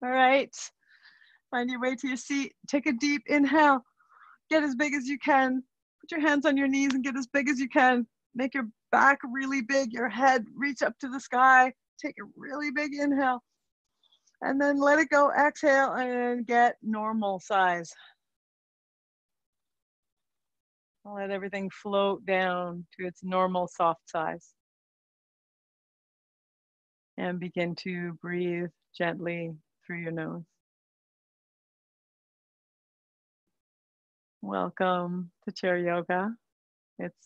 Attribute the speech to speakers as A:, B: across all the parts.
A: All right. Find your way to your seat. Take a deep inhale. Get as big as you can. Put your hands on your knees and get as big as you can. Make your back really big, your head reach up to the sky. Take a really big inhale. And then let it go, exhale, and get normal size. Let everything float down to its normal soft size. And begin to breathe gently through your nose. Welcome to Chair Yoga. It's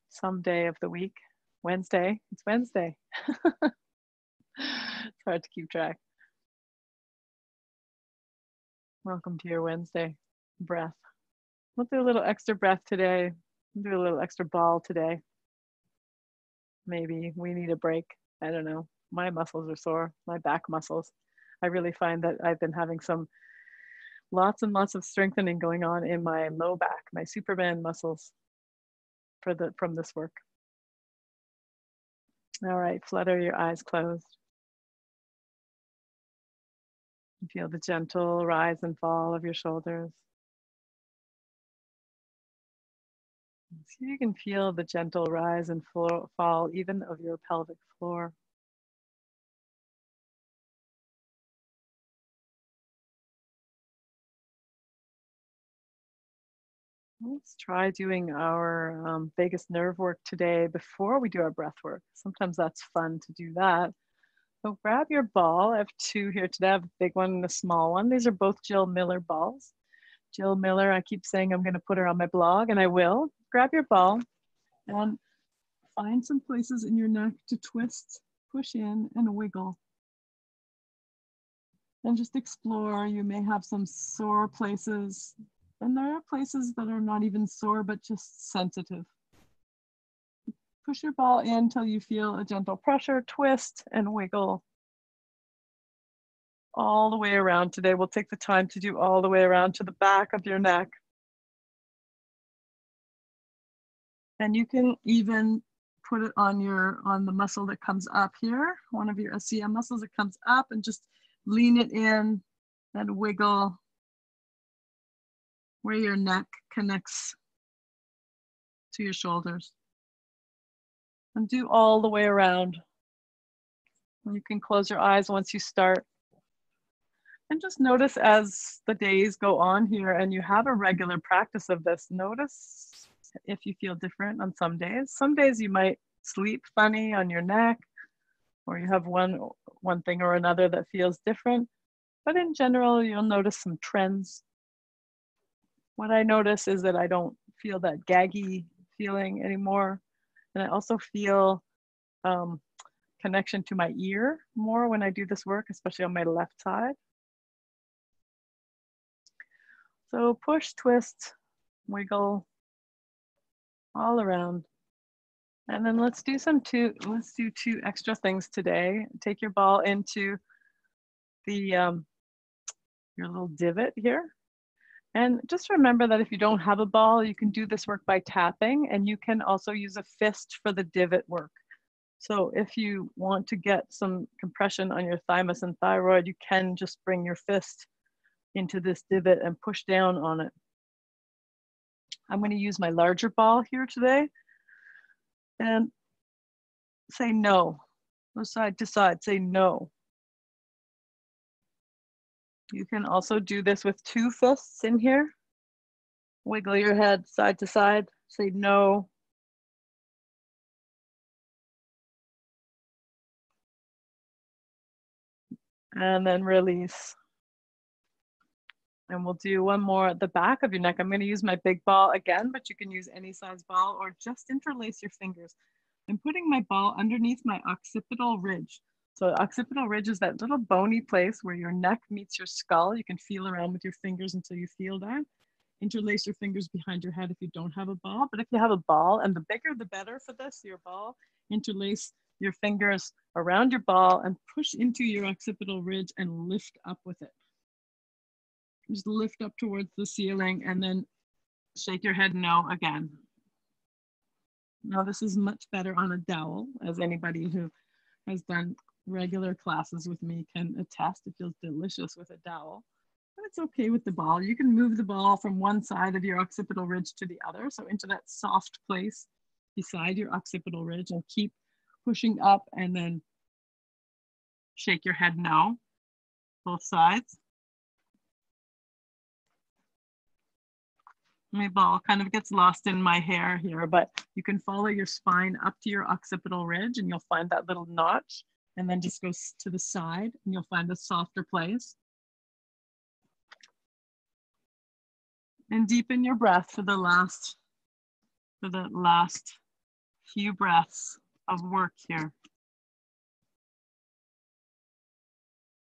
A: some day of the week. Wednesday. It's Wednesday. It's hard to keep track. Welcome to your Wednesday breath. We'll do a little extra breath today. We'll do a little extra ball today. Maybe we need a break. I don't know. My muscles are sore, my back muscles. I really find that I've been having lots and lots of strengthening going on in my low back, my Superman muscles from this work. All right, flutter your eyes closed. Feel the gentle rise and fall of your shoulders. So you can feel the gentle rise and fall even of your pelvic floor. Let's try doing our vagus nerve work today before we do our breath work. Sometimes that's fun to do that. So grab your ball. I have two here today. I have a big one and a small one. These are both Jill Miller balls. Jill Miller, I keep saying I'm going to put her on my blog, and I will. Grab your ball and find some places in your neck to twist, push in, and wiggle. And just explore. You may have some sore places. And there are places that are not even sore, but just sensitive. Push your ball in until you feel a gentle pressure, twist, and wiggle. All the way around today. We'll take the time to do all the way around to the back of your neck. And you can even put it on the muscle that comes up here, one of your SCM muscles that comes up, and just lean it in and wiggle where your neck connects to your shoulders. And do all the way around. And you can close your eyes once you start. And just notice as the days go on here and you have a regular practice of this, notice if you feel different on some days. Some days you might sleep funny on your neck, or you have one thing or another that feels different. But in general, you'll notice some trends. What I notice is that I don't feel that gaggy feeling anymore. And I also feel connection to my ear more when I do this work, especially on my left side. So push, twist, wiggle all around. And then let's do two extra things today. Take your ball into your little divot here. And just remember that if you don't have a ball, you can do this work by tapping, and you can also use a fist for the divot work. So if you want to get some compression on your thymus and thyroid, you can just bring your fist into this divot and push down on it. I'm going to use my larger ball here today and say no. Go side to side, say no. You can also do this with two fists in here. Wiggle your head side to side, say no. And then release. And we'll do one more at the back of your neck. I'm going to use my big ball again, but you can use any size ball or just interlace your fingers. I'm putting my ball underneath my occipital ridge. So occipital ridge is that little bony place where your neck meets your skull. You can feel around with your fingers until you feel that. Interlace your fingers behind your head if you don't have a ball. But if you have a ball, and the bigger the better for this, your ball, interlace your fingers around your ball and push into your occipital ridge and lift up with it. Just lift up towards the ceiling and then shake your head no again. Now this is much better on a dowel, as anybody who has done regular classes with me can attest. It feels delicious with a dowel. But it's okay with the ball. You can move the ball from one side of your occipital ridge to the other, so into that soft place beside your occipital ridge, and keep pushing up, and then shake your head no, both sides. My ball kind of gets lost in my hair here, but you can follow your spine up to your occipital ridge and you'll find that little notch, and then just go to the side and you'll find a softer place. And deepen your breath for the last few breaths of work here.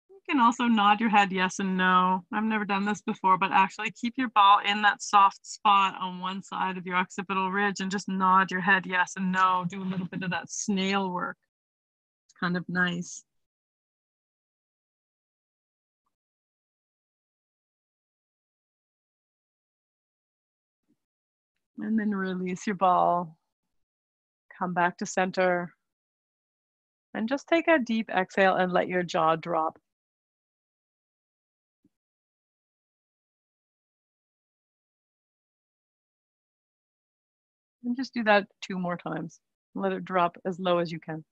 A: You can also nod your head yes and no. I've never done this before, but actually keep your ball in that soft spot on one side of your occipital ridge and just nod your head yes and no. Do a little bit of that snail work. It's kind of nice. And then release your ball. Come back to center. And just take a deep exhale and let your jaw drop. And just do that 2 more times. Let it drop as low as you can.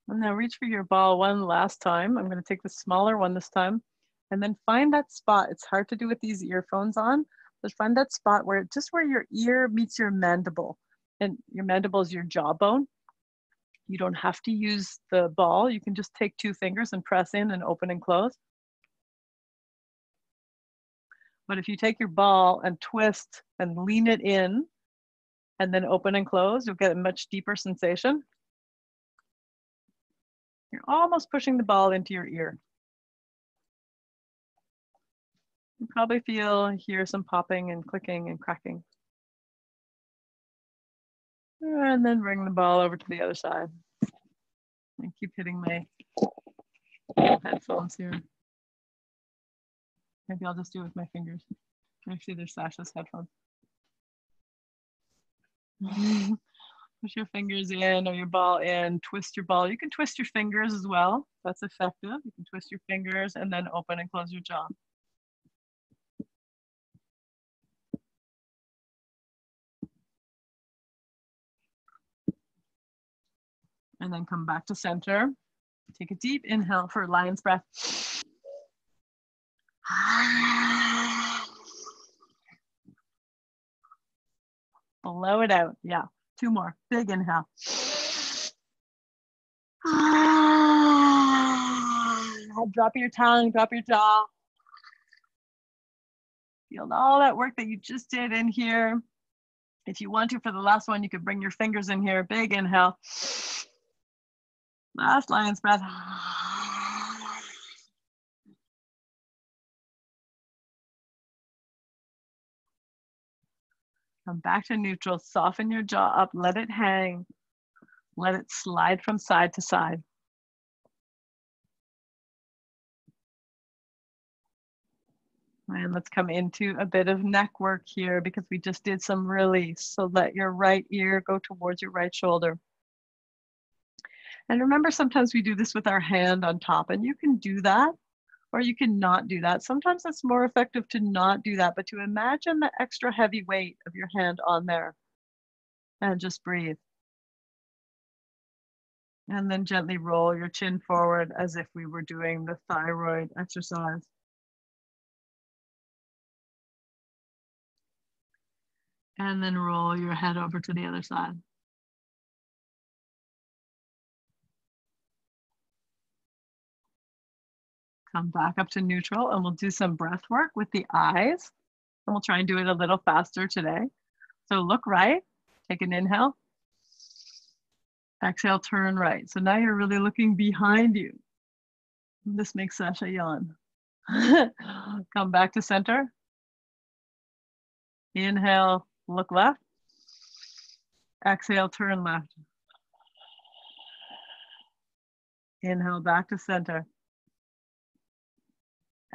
A: And now reach for your ball one last time. I'm going to take the smaller one this time. And then find that spot. It's hard to do with these earphones on, but find that spot where just where your ear meets your mandible. And your mandible is your jawbone. You don't have to use the ball. You can just take 2 fingers and press in and open and close. But if you take your ball and twist and lean it in and then open and close, you'll get a much deeper sensation. You're almost pushing the ball into your ear. You probably hear some popping and clicking and cracking. And then bring the ball over to the other side. I keep hitting my headphones here. Maybe I'll just do it with my fingers. Actually, they're Sasha's headphones. Push your fingers in or your ball in, twist your ball. You can twist your fingers as well. That's effective. You can twist your fingers and then open and close your jaw. And then come back to center. Take a deep inhale for lion's breath. Blow it out. Yeah, 2 more. Big inhale. Drop your tongue, drop your jaw. Feel all that work that you just did in here. If you want to, for the last one, you could bring your fingers in here. Big inhale. Last lion's breath. Come back to neutral. Soften your jaw up. Let it hang. Let it slide from side to side. And let's come into a bit of neck work here because we just did some release. So let your right ear go towards your right shoulder. And remember, sometimes we do this with our hand on top, and you can do that or you can not do that. Sometimes it's more effective to not do that, but to imagine the extra heavy weight of your hand on there and just breathe. And then gently roll your chin forward as if we were doing the thyroid exercise. And then roll your head over to the other side. Come back up to neutral and we'll do some breath work with the eyes. And we'll try and do it a little faster today. So look right, take an inhale. Exhale, turn right. So now you're really looking behind you. This makes Sasha yawn. Come back to center. Inhale, look left. Exhale, turn left. Inhale, back to center.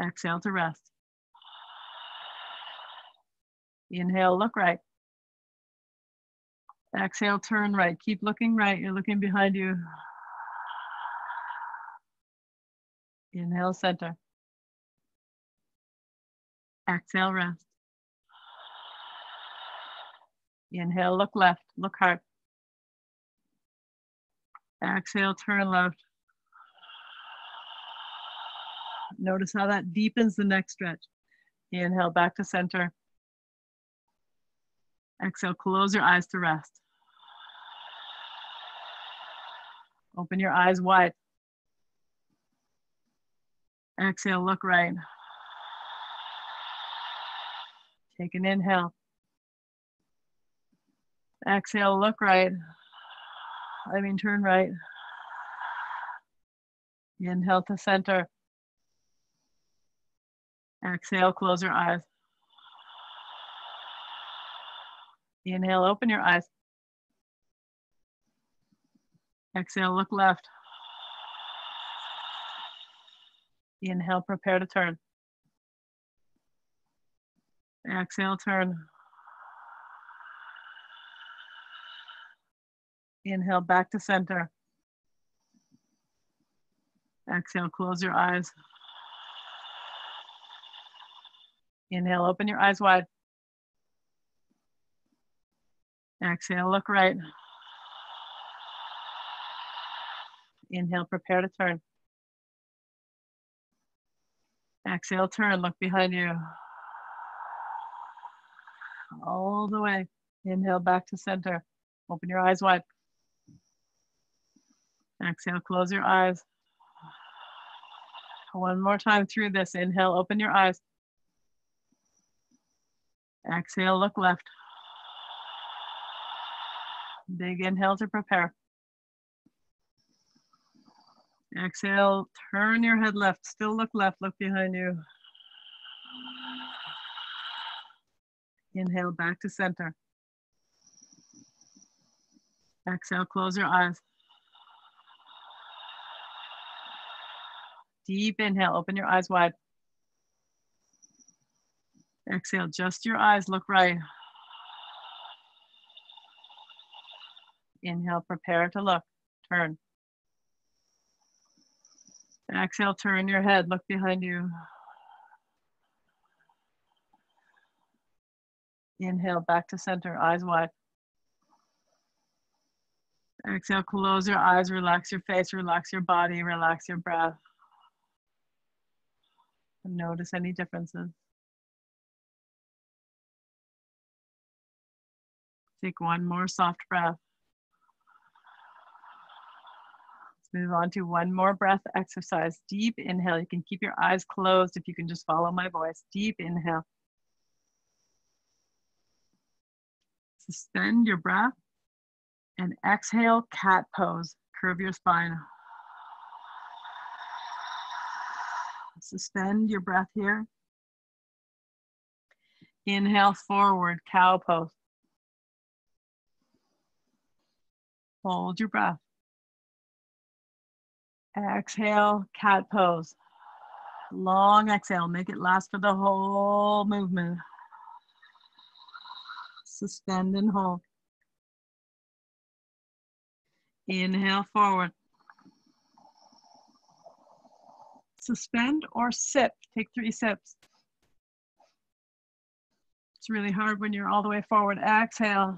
A: Exhale to rest. Inhale, look right. Exhale, turn right. Keep looking right. You're looking behind you. Inhale, center. Exhale, rest. Inhale, look left. Look hard. Exhale, turn left. Notice how that deepens the neck stretch. Inhale, back to center. Exhale, close your eyes to rest. Open your eyes wide. Exhale, look right. Take an inhale. Exhale, look right. Turn right. Inhale to center. Exhale, close your eyes. Inhale, open your eyes. Exhale, look left. Inhale, prepare to turn. Exhale, turn. Inhale, back to center. Exhale, close your eyes. Inhale, open your eyes wide. Exhale, look right. Inhale, prepare to turn. Exhale, turn, look behind you. All the way. Inhale, back to center. Open your eyes wide. Exhale, close your eyes. One more time through this. Inhale, open your eyes. Exhale, look left. Big inhale to prepare. Exhale, turn your head left. Still look left, look behind you. Inhale, back to center. Exhale, close your eyes. Deep inhale, open your eyes wide. Exhale, just your eyes, look right. Inhale, prepare to look, turn. Exhale, turn your head, look behind you. Inhale, back to center, eyes wide. Exhale, close your eyes, relax your face, relax your body, relax your breath. And notice any differences. Take one more soft breath. Let's move on to one more breath exercise. Deep inhale. You can keep your eyes closed if you can just follow my voice. Deep inhale. Suspend your breath and exhale, cat pose. Curve your spine. Suspend your breath here. Inhale, forward, cow pose. Hold your breath. Exhale, cat pose. Long exhale, make it last for the whole movement. Suspend and hold. Inhale, forward. Suspend or sip. Take 3 sips. It's really hard when you're all the way forward. Exhale.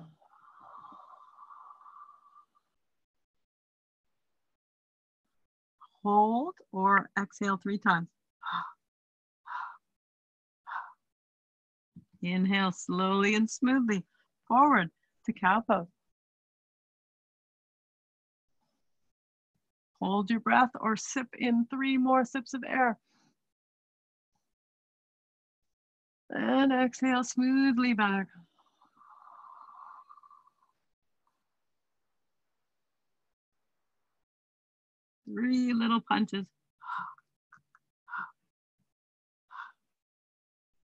A: Hold or exhale 3 times. Inhale slowly and smoothly forward to cow pose. Hold your breath or sip in 3 more sips of air. And exhale smoothly back. Three little punches.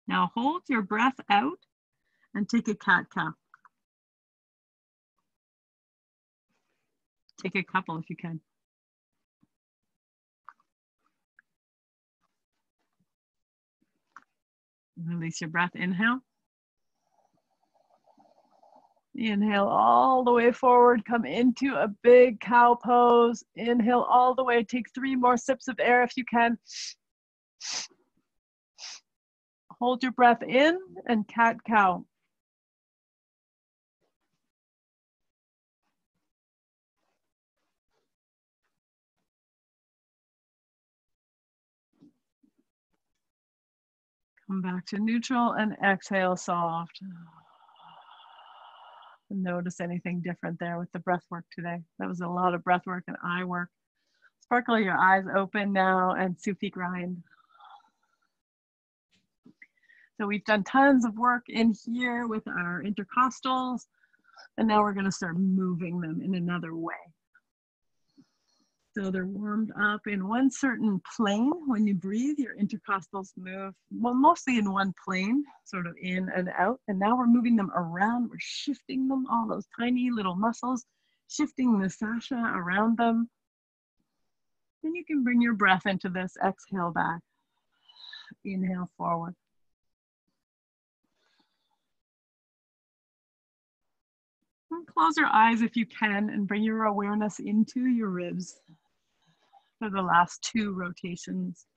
A: Now hold your breath out and take a cat-cow. Take a couple if you can. Release your breath, inhale. Inhale all the way forward, come into a big cow pose. Inhale all the way, take 3 more sips of air if you can. Hold your breath in and cat-cow. Come back to neutral and exhale soft. Notice anything different there with the breath work today. That was a lot of breath work and eye work. Sparkle your eyes open now and Sufi grind. So we've done tons of work in here with our intercostals, and now we're going to start moving them in another way. So they're warmed up in one certain plane. When you breathe, your intercostals move, well, mostly in one plane, sort of in and out. And now we're moving them around. We're shifting them, all those tiny little muscles, shifting the fascia around them. Then you can bring your breath into this. Exhale back. Inhale forward. And close your eyes if you can and bring your awareness into your ribs for the last 2 rotations.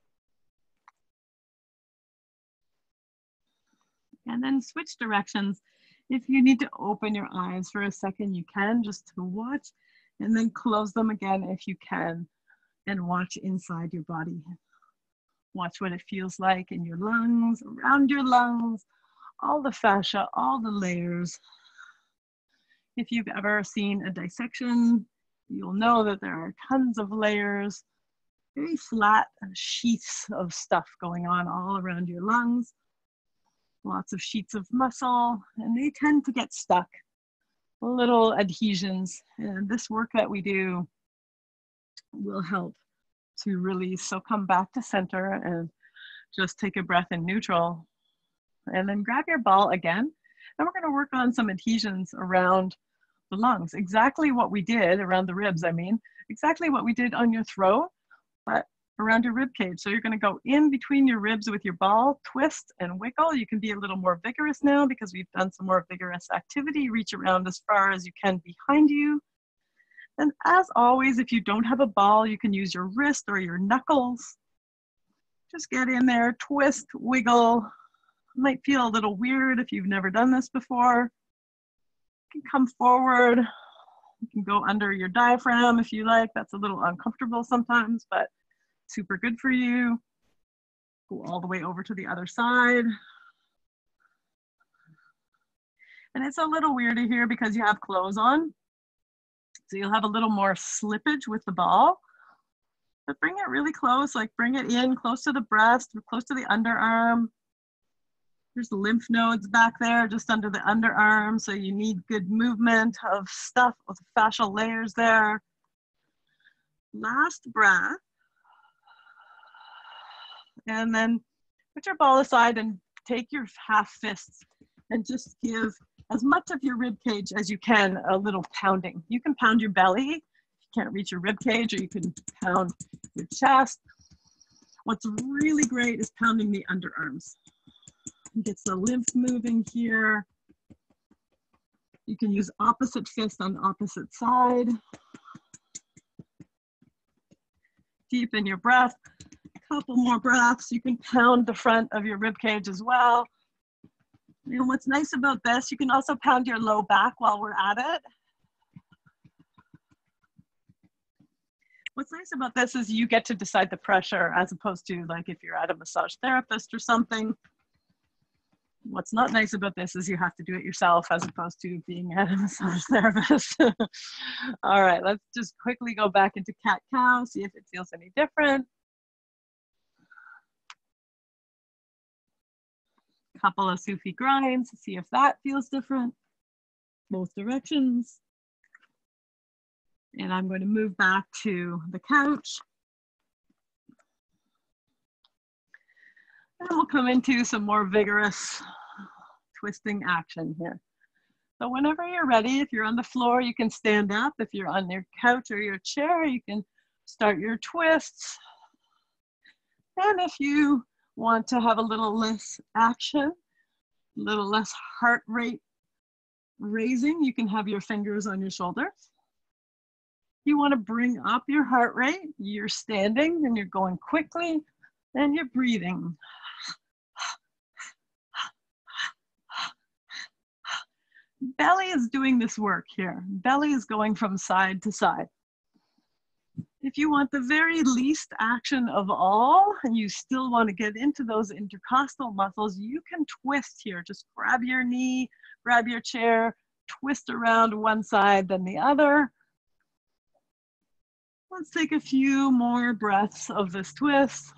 A: And then switch directions. If you need to open your eyes for a second, you can, just to watch, and then close them again if you can, and watch inside your body. Watch what it feels like in your lungs, around your lungs, all the fascia, all the layers. If you've ever seen a dissection, you'll know that there are tons of layers, very flat sheaths of stuff going on all around your lungs. Lots of sheets of muscle, and they tend to get stuck. Little adhesions, and this work that we do will help to release. So come back to center and just take a breath in neutral, and then grab your ball again, and we're going to work on some adhesions around the lungs. Exactly what we did around the ribs, exactly what we did on your throat, but around your rib cage. So you're going to go in between your ribs with your ball, twist and wiggle. You can be a little more vigorous now because we've done some more vigorous activity. Reach around as far as you can behind you. And as always, if you don't have a ball, you can use your wrist or your knuckles. Just get in there, twist, wiggle. It might feel a little weird if you've never done this before. You can come forward. You can go under your diaphragm if you like. That's a little uncomfortable sometimes, but super good for you. Go all the way over to the other side. And it's a little weirder here because you have clothes on. So you'll have a little more slippage with the ball. But bring it really close, like bring it in close to the breast, close to the underarm. There's the lymph nodes back there, just under the underarm. So you need good movement of stuff, with fascial layers there. Last breath. And then put your ball aside and take your half fists and just give as much of your rib cage as you can a little pounding. You can pound your belly if you can't reach your rib cage, or you can pound your chest. What's really great is pounding the underarms. It gets the lymph moving here. You can use opposite fist on the opposite side. Deepen your breath. Couple more breaths. You can pound the front of your rib cage as well. And what's nice about this, you can also pound your low back while we're at it. What's nice about this is you get to decide the pressure, as opposed to like if you're at a massage therapist or something. What's not nice about this is you have to do it yourself as opposed to being at a massage therapist. All right, let's just quickly go back into cat-cow, see if it feels any different. Couple of Sufi grinds, see if that feels different. Both directions. And I'm going to move back to the couch. And we'll come into some more vigorous twisting action here. So whenever you're ready, if you're on the floor, you can stand up. If you're on your couch or your chair, you can start your twists. And if you want to have a little less action, a little less heart rate raising, you can have your fingers on your shoulders. You want to bring up your heart rate. You're standing and you're going quickly and you're breathing. Belly is doing this work here. Belly is going from side to side. If you want the very least action of all, and you still want to get into those intercostal muscles, you can twist here. Just grab your knee, grab your chair, twist around one side, then the other. Let's take a few more breaths of this twist.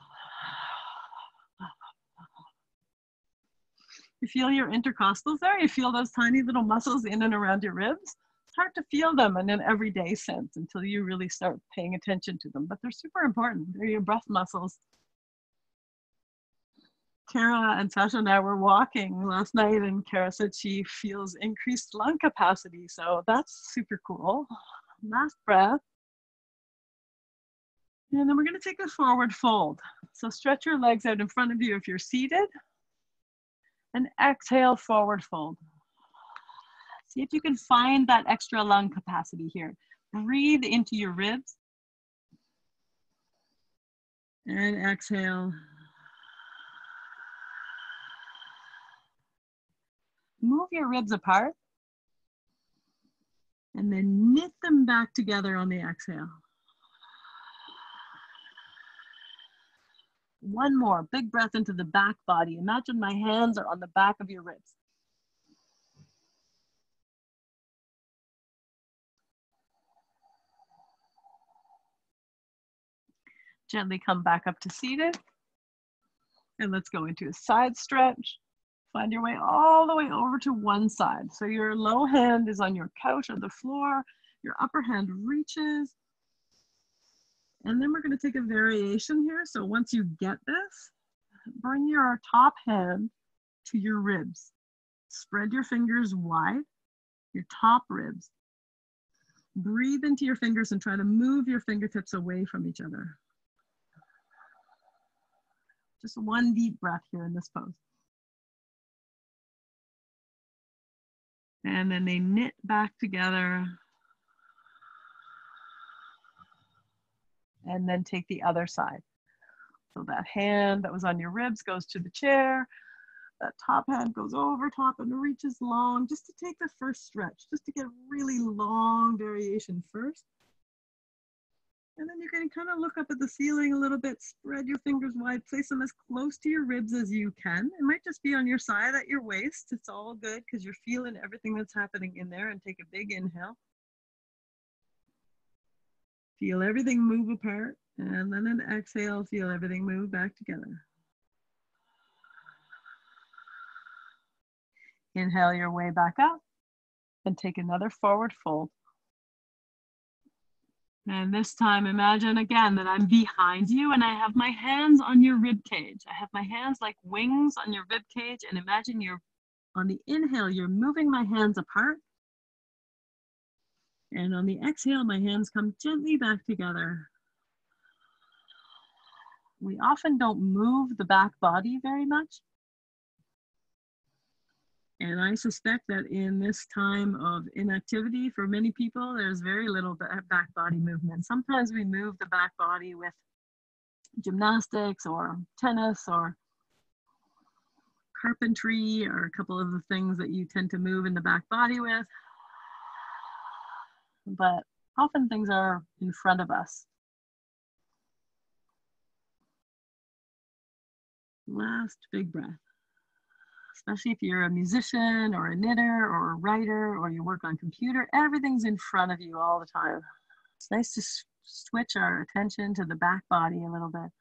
A: You feel your intercostals there? You feel those tiny little muscles in and around your ribs? It's hard to feel them in an everyday sense until you really start paying attention to them, but they're super important. They're your breath muscles. Kara and Sasha and I were walking last night, and Kara said she feels increased lung capacity, so that's super cool. Last breath. And then we're going to take a forward fold. So stretch your legs out in front of you if you're seated. And exhale, forward fold. See if you can find that extra lung capacity here. Breathe into your ribs. And exhale. Move your ribs apart. And then knit them back together on the exhale. One more, big breath into the back body. Imagine my hands are on the back of your ribs. Gently come back up to seated. And let's go into a side stretch. Find your way all the way over to one side. So your low hand is on your couch or the floor. Your upper hand reaches. And then we're going to take a variation here. So once you get this, bring your top hand to your ribs. Spread your fingers wide, your top ribs. Breathe into your fingers and try to move your fingertips away from each other. Just one deep breath here in this pose. And then they knit back together. And then take the other side. So that hand that was on your ribs goes to the chair. That top hand goes over top and reaches long, just to take the first stretch, just to get really long variation first. And then you can kind of look up at the ceiling a little bit, spread your fingers wide, place them as close to your ribs as you can. It might just be on your side at your waist. It's all good because you're feeling everything that's happening in there. And take a big inhale. Feel everything move apart. And then an exhale, feel everything move back together. Inhale your way back up and take another forward fold. And this time, imagine again that I'm behind you and I have my hands on your rib cage. I have my hands like wings on your rib cage, and imagine you're on the inhale, you're moving my hands apart. And on the exhale, my hands come gently back together. We often don't move the back body very much. And I suspect that in this time of inactivity for many people, there's very little back body movement. Sometimes we move the back body with gymnastics or tennis or carpentry or a couple of the things that you tend to move in the back body with. But often things are in front of us. Last big breath. Especially if you're a musician or a knitter or a writer or you work on computer, everything's in front of you all the time. It's nice to switch our attention to the back body a little bit.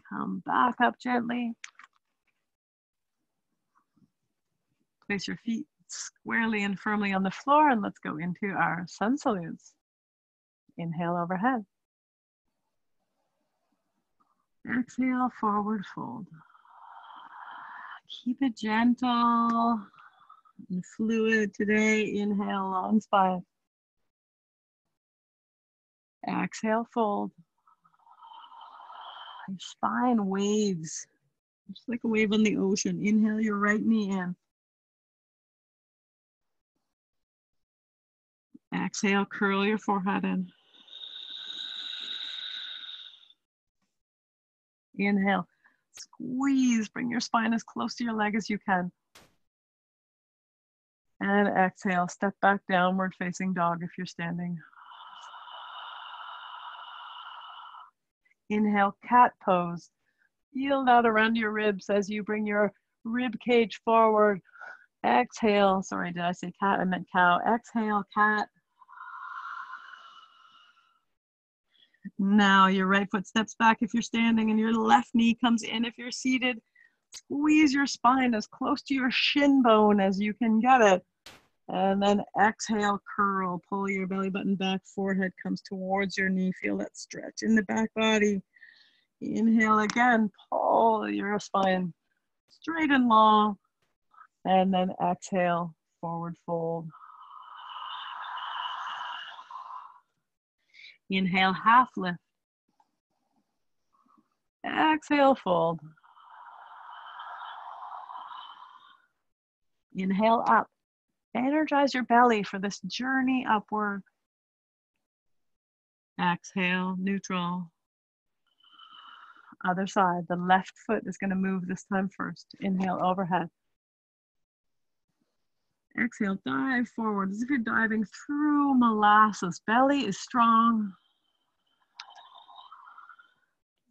A: Come back up gently. Place your feet squarely and firmly on the floor, and let's go into our sun salutes. Inhale overhead. Exhale, forward fold. Keep it gentle and fluid today. Inhale, long spine. Exhale, fold. Your spine waves, just like a wave on the ocean. Inhale your right knee in. Exhale, curl your forehead in. Inhale, squeeze, bring your spine as close to your leg as you can. And exhale, step back, downward facing dog if you're standing. Inhale, cat pose. Feel that around your ribs as you bring your rib cage forward. Exhale, sorry, did I say cat? I meant cow. Exhale, cat. Now your right foot steps back if you're standing and your left knee comes in if you're seated. Squeeze your spine as close to your shin bone as you can get it. And then exhale, curl, pull your belly button back, forehead comes towards your knee. Feel that stretch in the back body. Inhale again, pull your spine straight and long. And then exhale, forward fold. Inhale, half lift. Exhale, fold. Inhale up. Energize your belly for this journey upward. Exhale, neutral. Other side, the left foot is going to move this time first. Inhale, overhead. Exhale, dive forward as if you're diving through molasses. Belly is strong.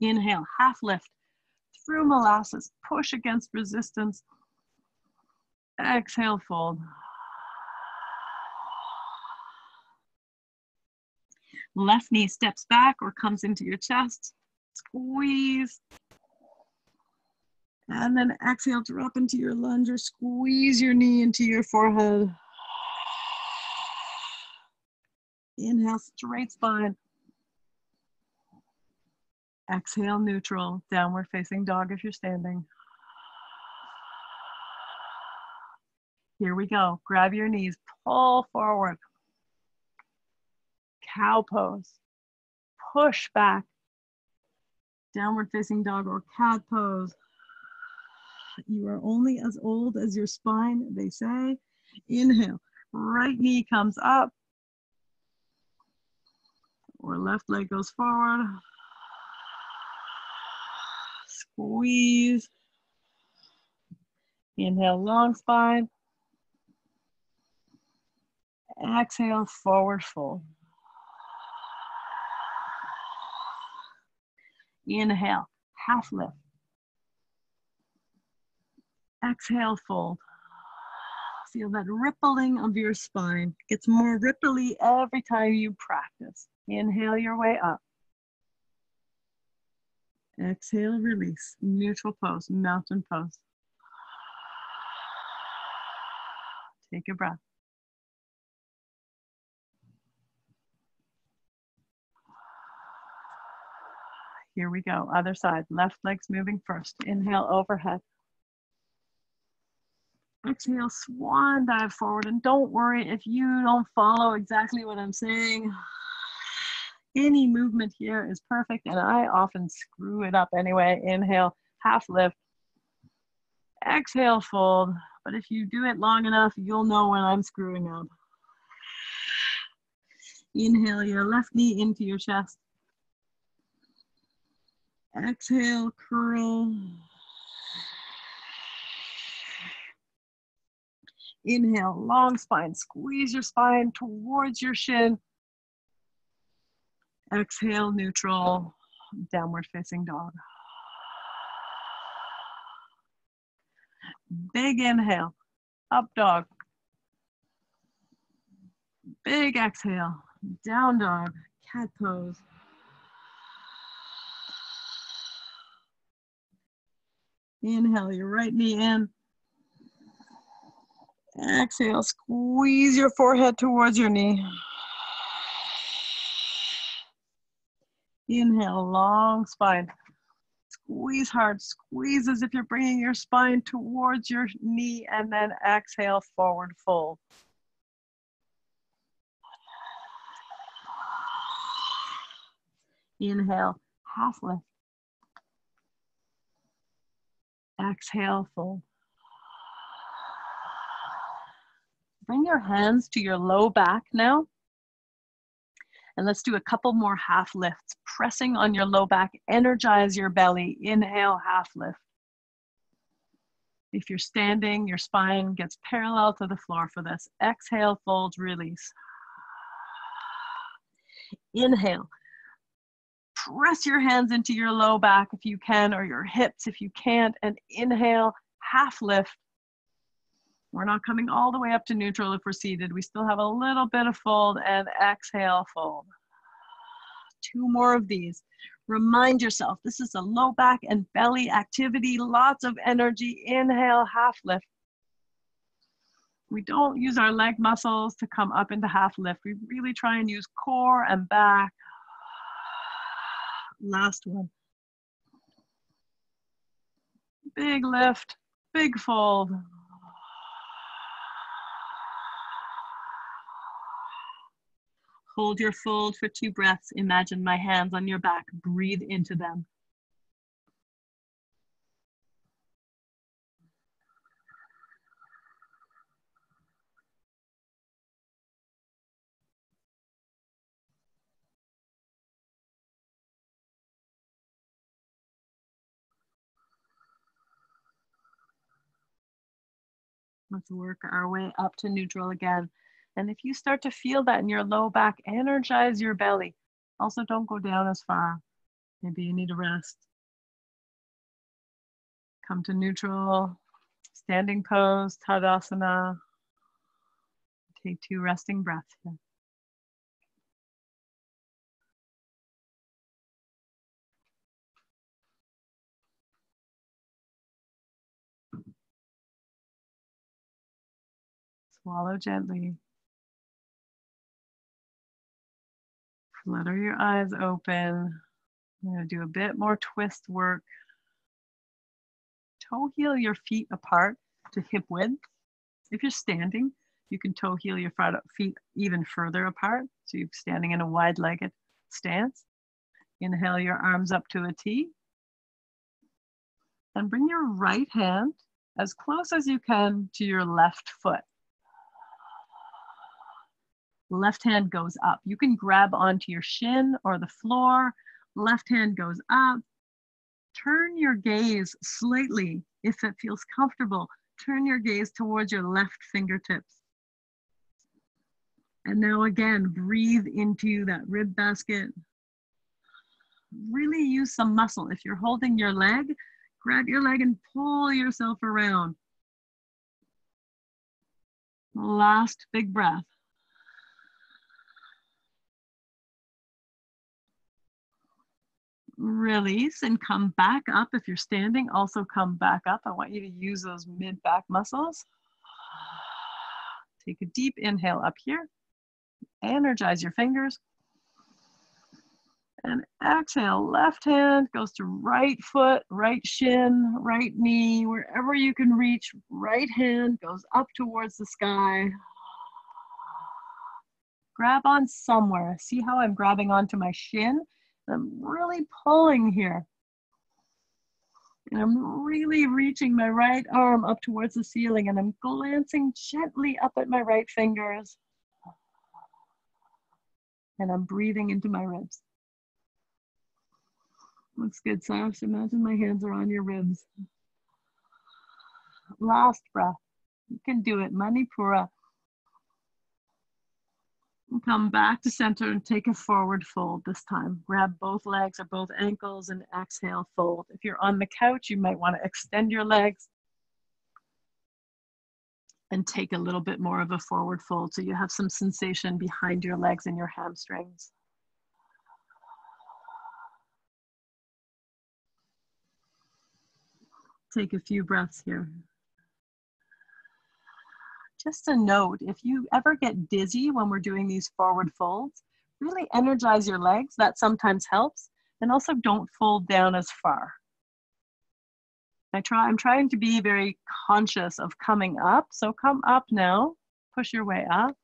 A: Inhale, half lift through molasses. Push against resistance. Exhale, fold. Left knee steps back or comes into your chest. Squeeze. And then exhale, drop into your lunge or squeeze your knee into your forehead. Inhale, straight spine. Exhale, neutral, downward facing dog if you're standing. Here we go. Grab your knees, pull forward. Cow pose. Push back. Downward facing dog or cat pose. You are only as old as your spine, they say. Inhale, right knee comes up. Or left leg goes forward. Squeeze. Inhale, long spine. Exhale, forward fold. Inhale, half lift. Exhale, fold. Feel that rippling of your spine. It gets more ripply every time you practice. Inhale your way up. Exhale, release. Neutral pose, mountain pose. Take a breath. Here we go, other side. Left leg's moving first. Inhale, overhead. Exhale, swan dive forward. And don't worry if you don't follow exactly what I'm saying. Any movement here is perfect, and I often screw it up anyway. Inhale, half lift. Exhale, fold. But if you do it long enough, you'll know when I'm screwing up. Inhale your left knee into your chest. Exhale, curl. Inhale, long spine. Squeeze your spine towards your shin. Exhale, neutral, downward facing dog. Big inhale, up dog. Big exhale, down dog, cat pose. Inhale your right knee in. Exhale, squeeze your forehead towards your knee. Inhale, long spine. Squeeze hard, squeeze as if you're bringing your spine towards your knee, and then exhale, forward fold. Inhale, half lift. Exhale, fold. Bring your hands to your low back now. And let's do a couple more half lifts. Pressing on your low back, energize your belly. Inhale, half lift. If you're standing, your spine gets parallel to the floor for this. Exhale, fold, release. Inhale. Press your hands into your low back if you can, or your hips if you can't, and inhale, half lift. We're not coming all the way up to neutral if we're seated. We still have a little bit of fold, and exhale, fold. 2 more of these. Remind yourself, this is a low back and belly activity, lots of energy. Inhale, half lift. We don't use our leg muscles to come up into half lift. We really try and use core and back. Last one. Big lift, big fold. Hold your fold for 2 breaths. Imagine my hands on your back. Breathe into them. Let's work our way up to neutral again. And if you start to feel that in your low back, energize your belly. Also, don't go down as far. Maybe you need a rest. Come to neutral, standing pose, Tadasana. Take 2 resting breaths here. Swallow gently. Flutter your eyes open. I'm going to do a bit more twist work. Toe heel your feet apart to hip width. If you're standing, you can toe heel your feet even further apart. So you're standing in a wide-legged stance. Inhale your arms up to a T. And bring your right hand as close as you can to your left foot. Left hand goes up. You can grab onto your shin or the floor. Left hand goes up. Turn your gaze slightly, if it feels comfortable. Turn your gaze towards your left fingertips. And now again, breathe into that rib basket. Really use some muscle. If you're holding your leg, grab your leg and pull yourself around. Last big breath. Release and come back up. If you're standing, also come back up. I want you to use those mid-back muscles. Take a deep inhale up here. Energize your fingers. And exhale, left hand goes to right foot, right shin, right knee, wherever you can reach. Right hand goes up towards the sky. Grab on somewhere. See how I'm grabbing onto my shin? I'm really pulling here. And I'm really reaching my right arm up towards the ceiling, and I'm glancing gently up at my right fingers. And I'm breathing into my ribs. Looks good, Sash. Imagine my hands are on your ribs. Last breath. You can do it. Manipura. And come back to center and take a forward fold this time. Grab both legs or both ankles and exhale, fold. If you're on the couch, you might want to extend your legs and take a little bit more of a forward fold so you have some sensation behind your legs and your hamstrings. Take a few breaths here. Just a note, if you ever get dizzy when we're doing these forward folds, really energize your legs. That sometimes helps. And also don't fold down as far. I'm trying to be very conscious of coming up. So come up now, push your way up.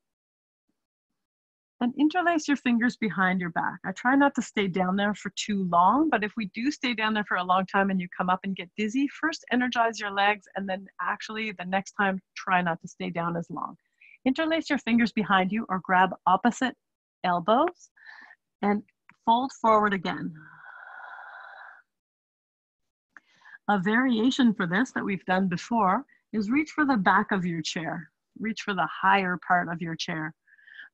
A: And interlace your fingers behind your back. I try not to stay down there for too long, but if we do stay down there for a long time and you come up and get dizzy, first energize your legs, and then actually the next time, try not to stay down as long. Interlace your fingers behind you or grab opposite elbows and fold forward again. A variation for this that we've done before is reach for the back of your chair. Reach for the higher part of your chair.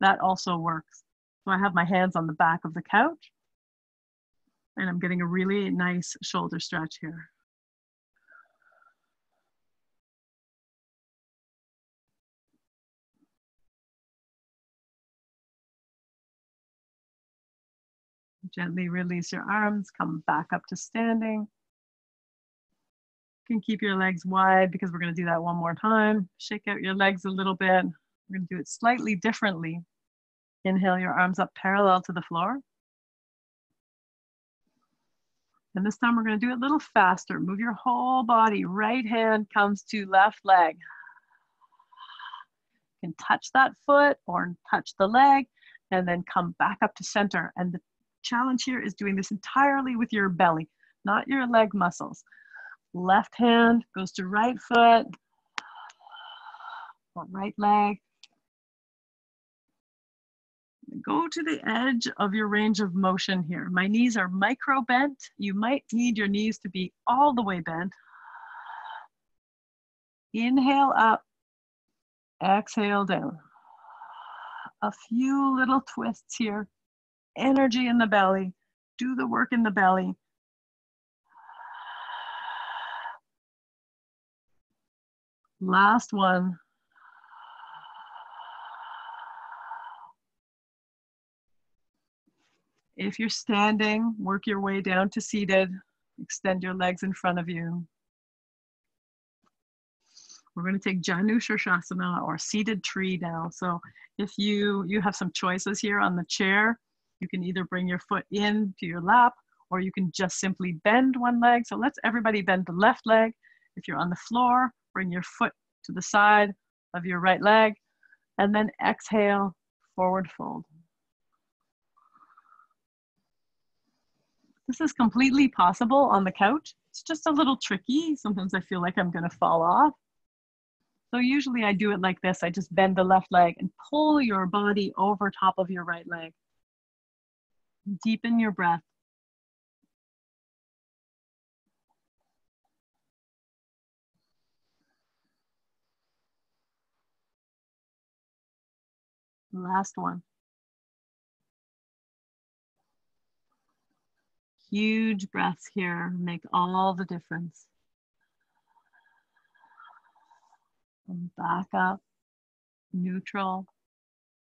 A: That also works. So I have my hands on the back of the couch and I'm getting a really nice shoulder stretch here. Gently release your arms, come back up to standing. You can keep your legs wide because we're going to do that one more time. Shake out your legs a little bit. We're going to do it slightly differently. Inhale your arms up parallel to the floor. And this time we're going to do it a little faster. Move your whole body. Right hand comes to left leg. You can touch that foot or touch the leg and then come back up to center. And the challenge here is doing this entirely with your belly, not your leg muscles. Left hand goes to right foot or right leg. Go to the edge of your range of motion here. My knees are micro bent. You might need your knees to be all the way bent. Inhale up, exhale down. A few little twists here. Energy in the belly. Do the work in the belly. Last one. If you're standing, work your way down to seated. Extend your legs in front of you. We're going to take Janu Shirshasana or seated tree now. So if you have some choices here on the chair, you can either bring your foot in to your lap or you can just simply bend one leg. So let's everybody bend the left leg. If you're on the floor, bring your foot to the side of your right leg and then exhale, forward fold. This is completely possible on the couch. It's just a little tricky. Sometimes I feel like I'm going to fall off. So usually I do it like this. I just bend the left leg and pull your body over top of your right leg. Deepen your breath. Last one. Huge breaths here make all the difference. And back up, neutral,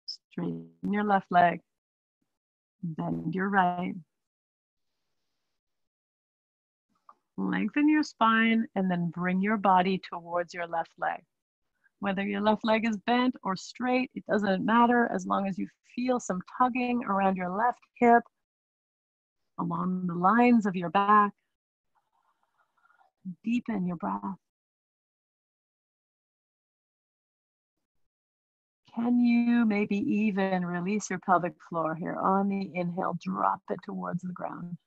A: straighten your left leg, bend your right. Lengthen your spine and then bring your body towards your left leg. Whether your left leg is bent or straight, it doesn't matter as long as you feel some tugging around your left hip, along the lines of your back. Deepen your breath. Can you maybe even release your pelvic floor here? On the inhale, drop it towards the ground.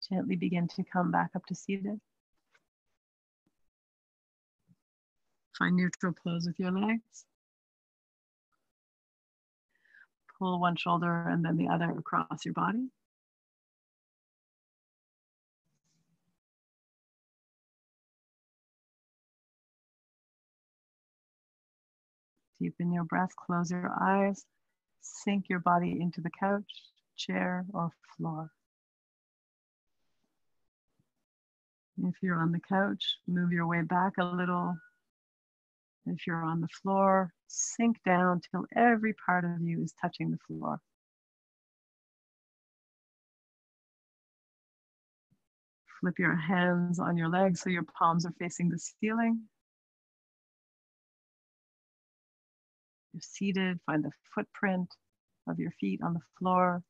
A: Gently begin to come back up to seated. Find neutral pose with your legs. Pull one shoulder and then the other across your body. Deepen your breath, close your eyes, sink your body into the couch, chair, or floor. If you're on the couch, move your way back a little. If you're on the floor, sink down till every part of you is touching the floor. Flip your hands on your legs so your palms are facing the ceiling. You're seated, find the footprint of your feet on the floor.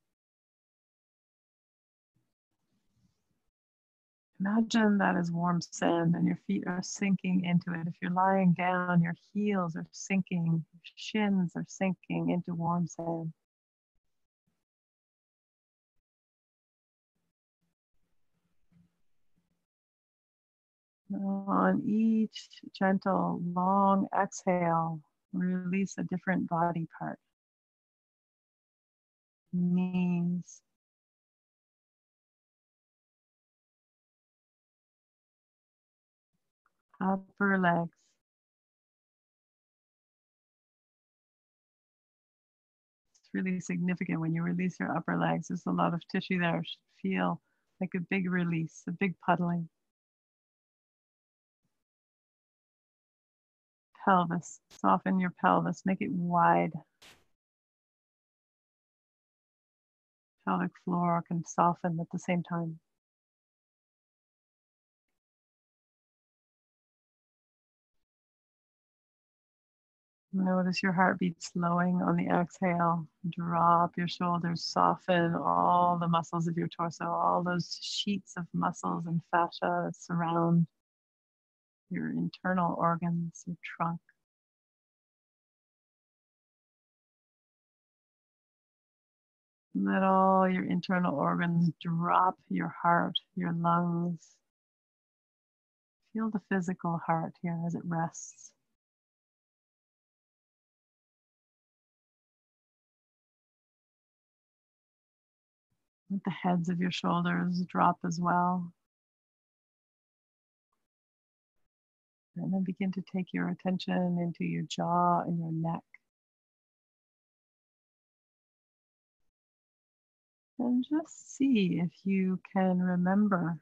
A: Imagine that as warm sand and your feet are sinking into it. If you're lying down, your heels are sinking, your shins are sinking into warm sand. On each gentle, long exhale, release a different body part. Knees, upper legs, it's really significant when you release your upper legs. There's a lot of tissue there. It should feel like a big release, a big puddling. Pelvis, soften your pelvis, make it wide. Pelvic floor can soften at the same time. Notice your heartbeat slowing on the exhale. Drop your shoulders, soften all the muscles of your torso, all those sheets of muscles and fascia that surround your internal organs, your trunk. Let all your internal organs drop, your heart, your lungs. Feel the physical heart here as it rests. Let the heads of your shoulders drop as well. And then begin to take your attention into your jaw and your neck. And just see if you can remember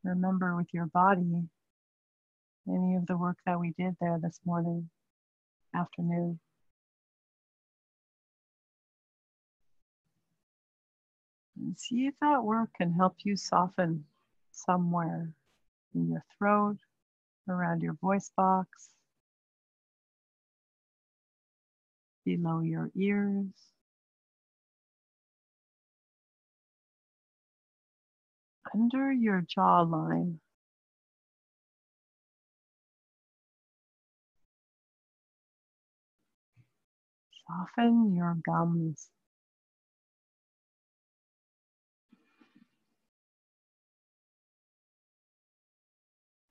A: with your body any of the work that we did there this morning, afternoon. And see if that work can help you soften somewhere in your throat, around your voice box, below your ears. Under your jawline. Soften your gums.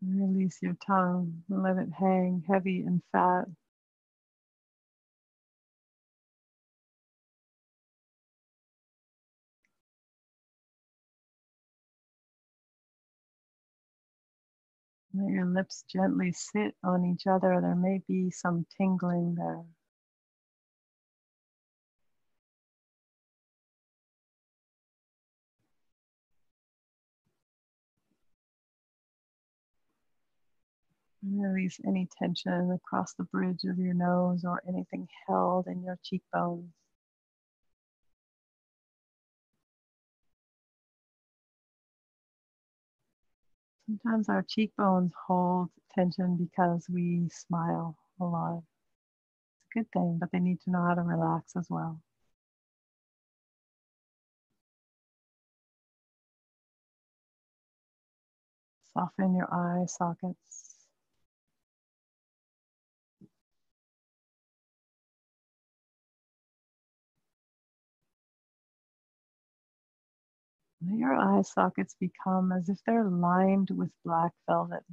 A: Release your tongue and let it hang heavy and fat. Let your lips gently sit on each other. There may be some tingling there. Release any tension across the bridge of your nose or anything held in your cheekbones. Sometimes our cheekbones hold tension because we smile a lot. It's a good thing, but they need to know how to relax as well. Soften your eye sockets. Let your eye sockets become as if they're lined with black velvet.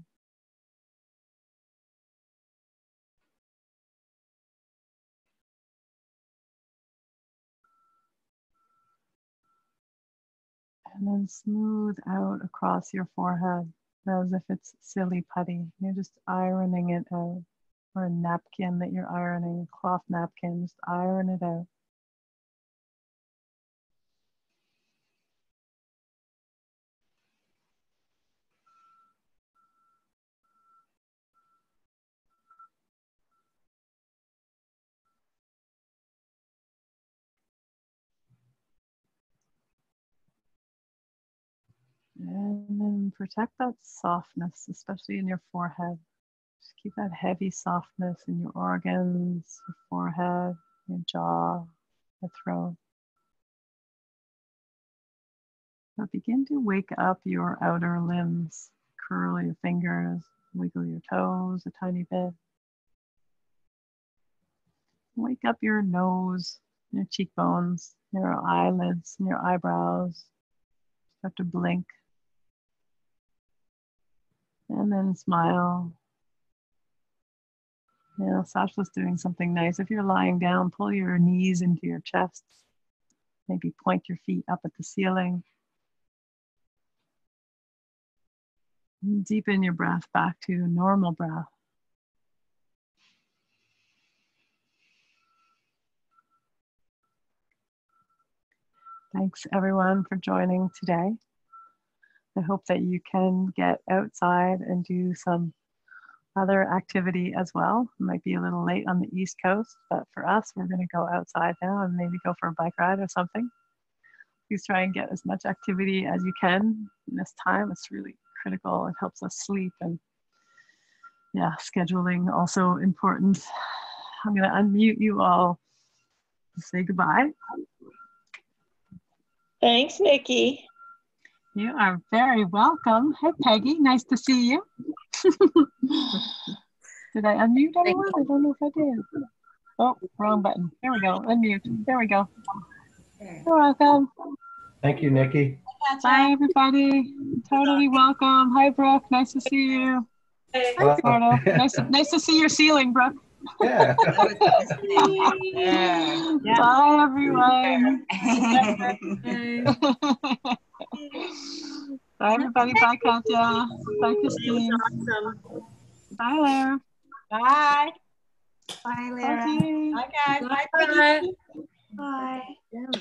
A: And then smooth out across your forehead as if it's silly putty. You're just ironing it out. Or a napkin that you're ironing, a cloth napkin, just iron it out. And then protect that softness, especially in your forehead. Just keep that heavy softness in your organs, your forehead, your jaw, the throat. But begin to wake up your outer limbs. curl your fingers, wiggle your toes a tiny bit. Wake up your nose, your cheekbones, your eyelids, and your eyebrows. Start to blink. And then smile. Yeah, Sasha's doing something nice. If you're lying down, pull your knees into your chest. Maybe point your feet up at the ceiling. And deepen your breath back to normal breath. Thanks everyone for joining today. I hope that you can get outside and do some other activity as well. It might be a little late on the East Coast, but for us, we're going to go outside now and maybe go for a bike ride or something. Please try and get as much activity as you can in this time. It's really critical. It helps us sleep, and yeah, scheduling also important. I'm going to unmute you all to say goodbye.
B: Thanks, Nikki.
A: You are very welcome. Hey, Peggy, nice to see you. Did I unmute anyone? I don't know if I did. Oh, wrong button. There we go. Unmute. There we go. You're welcome.
C: Thank you, Nikki.
A: Bye, everybody. Totally welcome. Hi, Brooke. Nice to see you.
C: Well,
A: Nice to see your ceiling, Brooke.
C: yeah.
A: Bye, everyone. Bye, everybody. Bye, Katya. Bye, Christine.
B: Awesome.
A: Bye, Lara.
D: Bye.
B: Bye, Lara.
A: Bye,
D: Bye, guys. Bye,
B: Bye.
D: Peggy.
B: Bye.